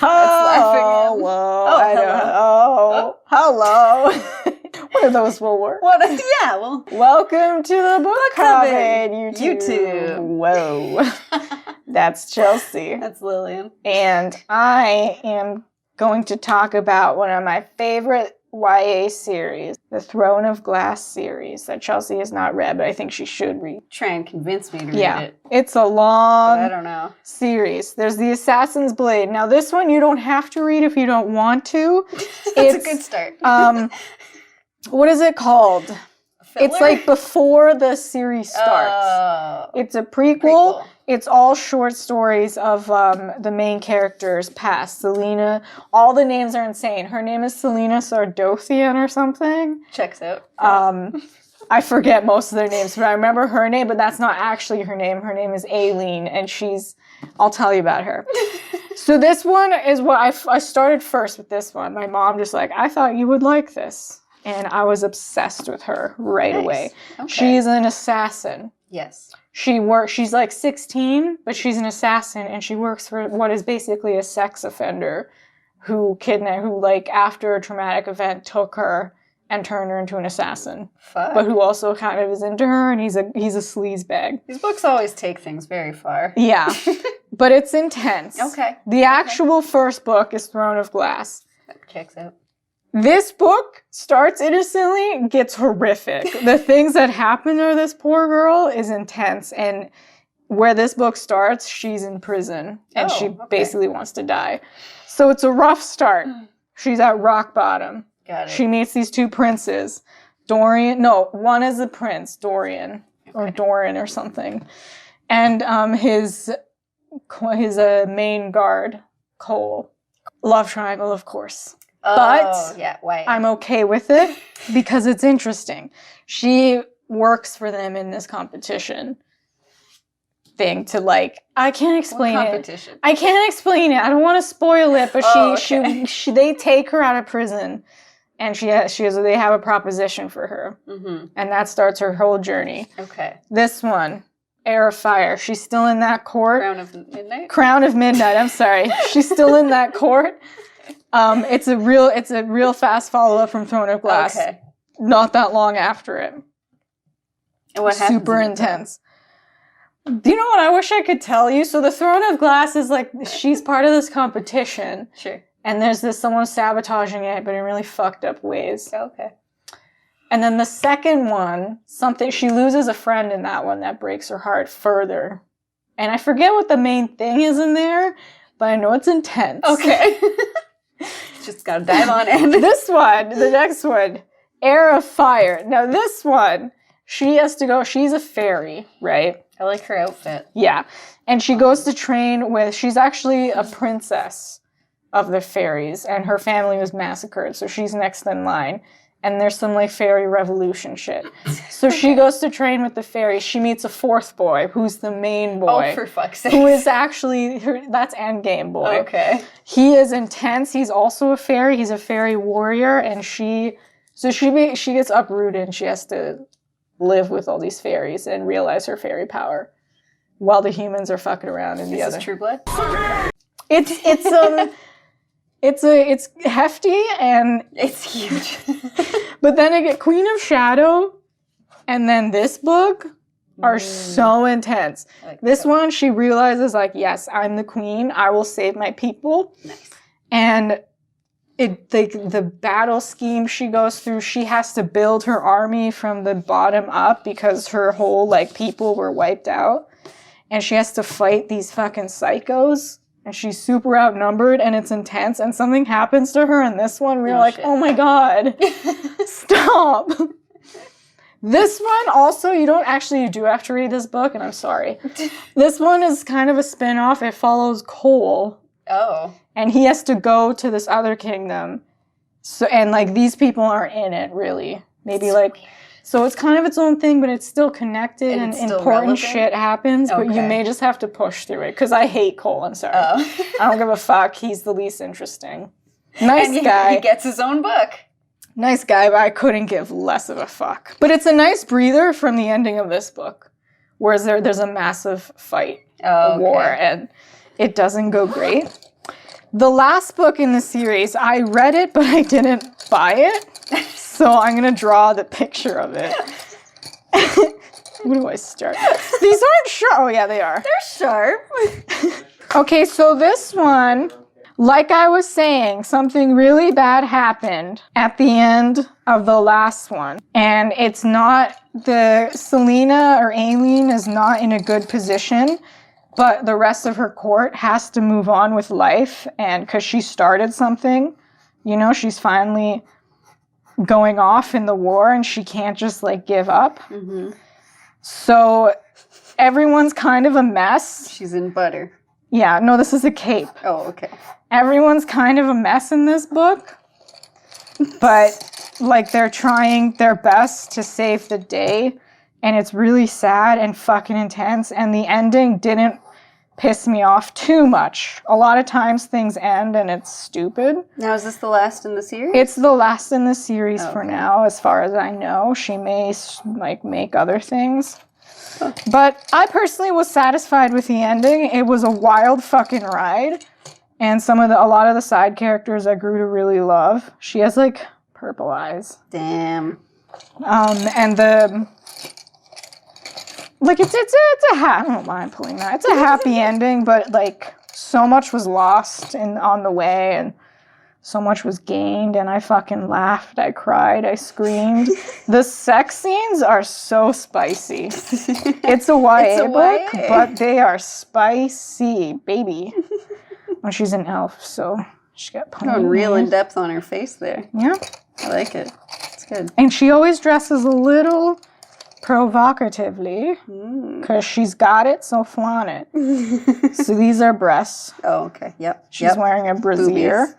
laughing. Whoa. Oh, I know. Hello. One of those will work. Yeah, well. Welcome to the book coven, YouTube. Whoa. That's Chelsea. That's Lillian. And I am going to talk about one of my favorite YA series, the Throne of Glass series, that Chelsea has not read, but I think she should read. Try and convince me to read it. It's a long I don't know. series. There's The Assassin's Blade. Now, this one you don't have to read if you don't want to. That's a good start. What is it called? Filler? It's like before the series starts. It's a prequel. It's all short stories of the main character's past. Selena, all the names are insane. Her name is Selena Sardothian or something. Checks out. I forget most of their names, but I remember her name, but that's not actually her name. Her name is Aileen, and I'll tell you about her. So this one is what I started first with this one. My mom just I thought you would like this. And I was obsessed with her right away. Okay. She's an assassin. Yes. She's like 16, but she's an assassin, and she works for what is basically a sex offender who after a traumatic event took her and turned her into an assassin. Fuck. But who also kind of is into her, and he's a sleazebag. These books always take things very far. Yeah. But it's intense. Okay. The actual first book is Throne of Glass. That checks out. This book starts innocently, gets horrific. The things that happen to this poor girl is intense. And where this book starts, she's in prison. And she basically wants to die. So it's a rough start. She's at rock bottom. Got it. She meets these two princes. One is a prince, Dorian. Or Doran or something. And his main guard, Cole. Love triangle, of course. But I'm okay with it because it's interesting. She works for them in this competition thing to I can't explain what competition? I can't explain it. I don't want to spoil it, but they take her out of prison, and they have a proposition for her, and that starts her whole journey. Okay. This one, Heir of Fire. She's still in that court. Crown of Midnight. I'm sorry. She's still in that court. It's a real fast follow-up from Throne of Glass. Okay. Not that long after it. And what happens? Super intense. Do you know what I wish I could tell you? So the Throne of Glass is she's part of this competition. Sure. And there's someone sabotaging it, but in really fucked up ways. Okay. And then the second one, she loses a friend in that one that breaks her heart further. And I forget what the main thing is in there, but I know it's intense. Okay. Just gotta dive on in. The next one, Heir of Fire. Now this one, she has to go, she's a fairy, right? I like her outfit. Yeah. And she goes to train she's actually a princess of the fairies, and her family was massacred, so she's next in line. And there's some fairy revolution shit. So she goes to train with the fairies. She meets a fourth boy, who's the main boy. Oh, for fuck's sake. Who is actually, that's Endgame boy. Okay. He is intense. He's also a fairy. He's a fairy warrior. And she gets uprooted, and she has to live with all these fairies and realize her fairy power. While the humans are fucking around in the other. Is this True Blood? It's hefty and it's huge. But then I get Queen of Shadow and then this book are so intense. This one, she realizes yes, I'm the queen. I will save my people. Nice. And the battle scheme she goes through, she has to build her army from the bottom up because her whole people were wiped out. And she has to fight these fucking psychos. And she's super outnumbered, and it's intense, and something happens to her in this one. We're oh my god, stop. This one also, you do have to read this book, and I'm sorry. This one is kind of a spin-off. It follows Cole. Oh. And he has to go to this other kingdom. So, and these people aren't in it, really. Maybe so it's kind of its own thing, but it's still connected and important shit happens, but you may just have to push through it, because I hate Cole, I'm sorry. Oh. I don't give a fuck, he's the least interesting. Nice guy. He gets his own book. Nice guy, but I couldn't give less of a fuck. But it's a nice breather from the ending of this book, whereas there's a massive fight, war, and it doesn't go great. The last book in the series, I read it, but I didn't buy it. So I'm going to draw the picture of it. Where do I start? These aren't sharp. Oh, yeah, they are. They're sharp. Okay, so this one, like I was saying, something really bad happened at the end of the last one. And it's not, Selena or Aileen is not in a good position, but the rest of her court has to move on with life. And because she started something, you know, she's finally going off in the war and she can't just like give up. Mm-hmm. So everyone's kind of a mess. She's in butter. Yeah, no, this is a cape. Oh, okay. Everyone's kind of a mess in this book, but like they're trying their best to save the day, and it's really sad and fucking intense, and the ending didn't piss me off too much. A lot of times things end and it's stupid. Now, is this the last in the series? It's the last in the series for Okay. now, as far as I know. She may like make other things. But I personally was satisfied with the ending. It was a wild fucking ride. And a lot of the side characters I grew to really love. She has like purple eyes. Damn. And like it's I don't mind pulling that. It's a happy ending, but like so much was lost on the way and so much was gained, and I fucking laughed, I cried, I screamed. The sex scenes are so spicy. It's a YA book, YA. but they are spicy, baby. Well, she's an elf, so she got plenty. Going real in depth on her face there. Yeah. I like it. It's good. And she always dresses a little provocatively, because she's got it, so flaunt it. So these are breasts. Oh, okay. Yep. She's wearing a brassiere. Boobies.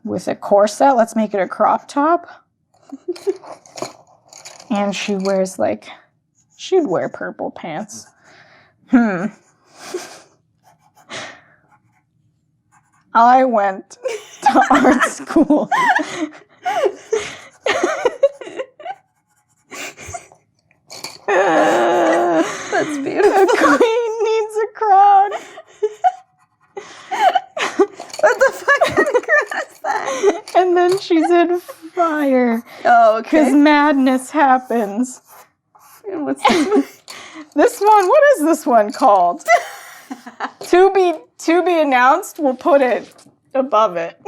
With a corset. Let's make it a crop top. And she wears she'd wear purple pants. I went to art school. That's beautiful. A queen needs a crown. What the fuck kind of crap is that? And then she's in fire. Oh, Because okay. madness happens. And what's this one? This one, what is this one called? To be announced, we'll put it above it.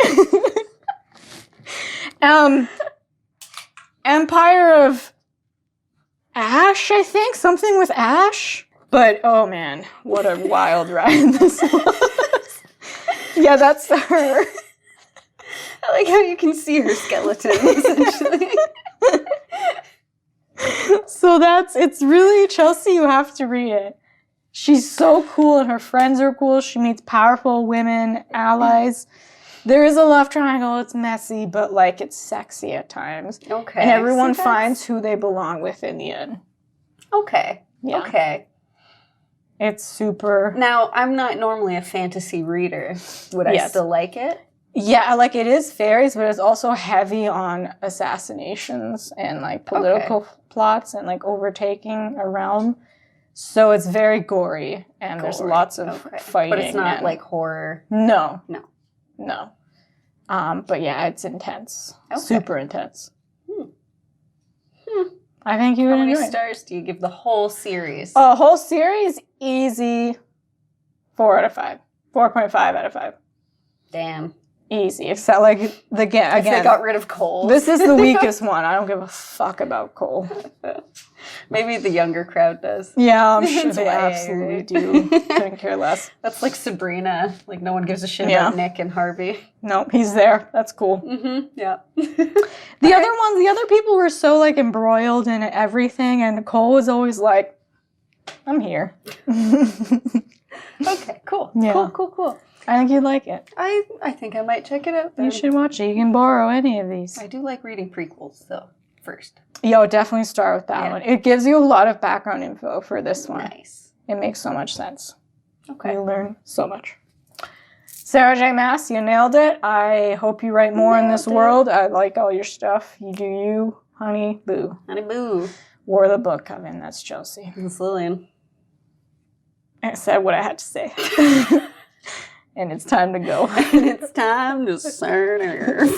Empire of Ash, I think. Something with Ash. But, oh man, what a wild ride this was. Yeah, that's her. I like how you can see her skeleton, essentially. So it's really, Chelsea, you have to read it. She's so cool and her friends are cool. She meets powerful women, allies. There is a love triangle. It's messy, but like it's sexy at times. Okay. And everyone See, finds who they belong with in the end. Okay. Yeah. Okay. It's super. Now, I'm not normally a fantasy reader. Would I Yes. still like it? Yeah, like it is fairies, but it's also heavy on assassinations and like political plots and like overtaking a realm. So it's very gory and there's Gory. lots of fighting. But it's not and- like horror. No. No. No. But yeah, it's intense. Okay. Super intense. Hmm. I think you would How many enjoy it. stars do you give the whole series? A whole series, easy 4 out of 5. 4.5 out of 5. Damn. Easy. Except like If they again. got rid of Cole. This is the weakest one. I don't give a fuck about Cole. Maybe the younger crowd does. Yeah, I'm sure It's they YA, absolutely right? do. Couldn't care less. That's like Sabrina. Like no one gives a shit Yeah. about Nick and Harvey. Nope, he's there. That's cool. Mm-hmm. Yeah. The other people were so like embroiled in everything, and Cole was always like, I'm here. Okay, cool. Yeah. Cool. I think you'd like it. I think I might check it out then. You should watch it. You can borrow any of these. I do like reading prequels though, first. Yo, definitely start with that Yeah. one. It gives you a lot of background info for this one. Nice. It makes so much sense. Okay. You learn so much. Sarah J. Maas, you nailed it. I hope you write more in this Nailed it. world. I like all your stuff. You do you, honey, boo. Honey boo. Wore the book coming. That's Chelsea. It's Lillian. I said what I had to say. and it's time to go. And it's time to serve.